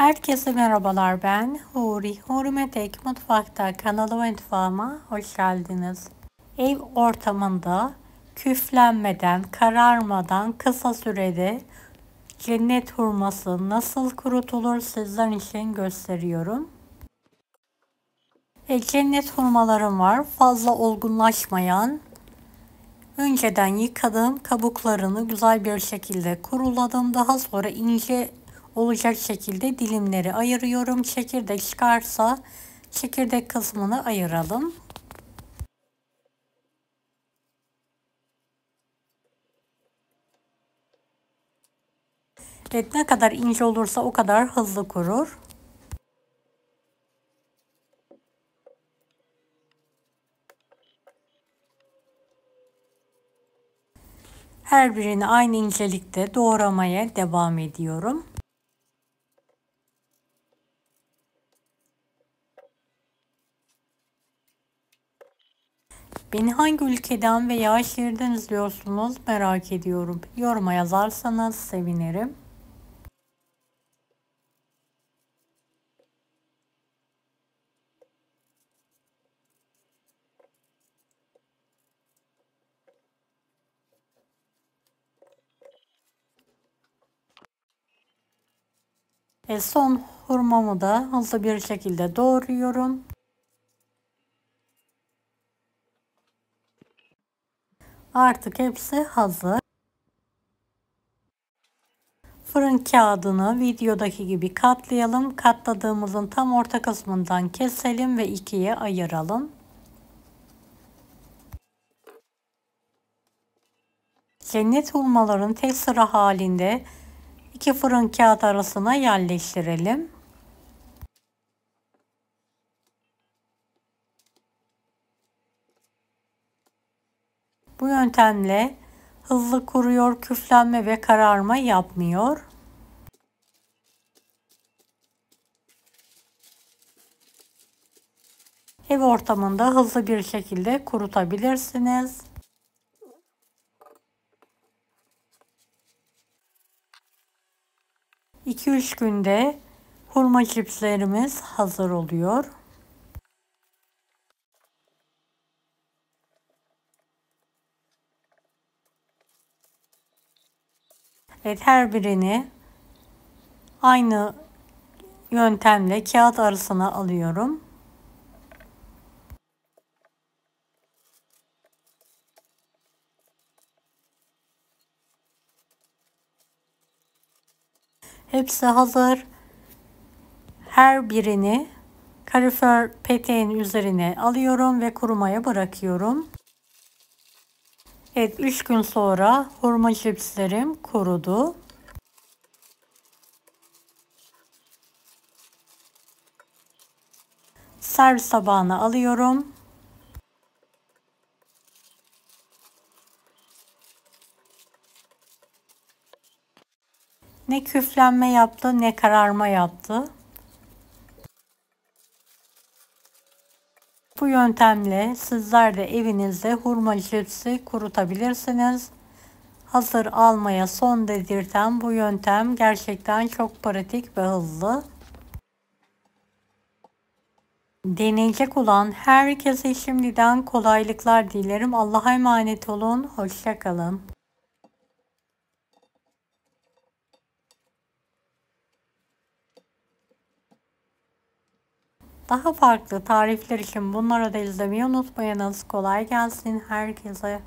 Herkese merhabalar, ben Huri. Hurimetek Mutfak'ta kanalıma mutfağıma hoş geldiniz. Ev ortamında küflenmeden, kararmadan kısa sürede cennet hurması nasıl kurutulur sizler için gösteriyorum. Cennet hurmalarım var. Fazla olgunlaşmayan. Önceden yıkadım, kabuklarını güzel bir şekilde kuruladım. Daha sonra ince olacak şekilde dilimleri ayırıyorum. Çekirdek çıkarsa çekirdek kısmını ayıralım. Evet, ne kadar ince olursa o kadar hızlı kurur. Her birini aynı incelikte doğramaya devam ediyorum. Beni hangi ülkeden veya şehirden izliyorsunuz merak ediyorum. Yoruma yazarsanız sevinirim. Son hurmamı da hızlı bir şekilde doğruyorum. Artık hepsi hazır. Fırın kağıdını videodaki gibi katlayalım. Katladığımızın tam orta kısmından keselim ve ikiye ayıralım. Cennet hurmaların tek sıra halinde iki fırın kağıt arasına yerleştirelim. Bu yöntemle hızlı kuruyor, küflenme ve kararma yapmıyor. Ev ortamında hızlı bir şekilde kurutabilirsiniz. İki-üç günde hurma cipslerimiz hazır oluyor. Evet, her birini aynı yöntemle kağıt arasına alıyorum. Hepsi hazır. Her birini kalorifer peteğin üzerine alıyorum ve kurumaya bırakıyorum. Evet, 3 gün sonra hurma cipslerim kurudu. Servis tabağına alıyorum. Ne küflenme yaptı ne kararma yaptı. Bu yöntemle sizler de evinizde hurma cipsi kurutabilirsiniz. Hazır almaya son dedirten bu yöntem gerçekten çok pratik ve hızlı. Deneyecek olan herkese şimdiden kolaylıklar dilerim. Allah'a emanet olun. Hoşça kalın. Daha farklı tarifler için bunları da izlemeyi unutmayınız. Kolay gelsin herkese.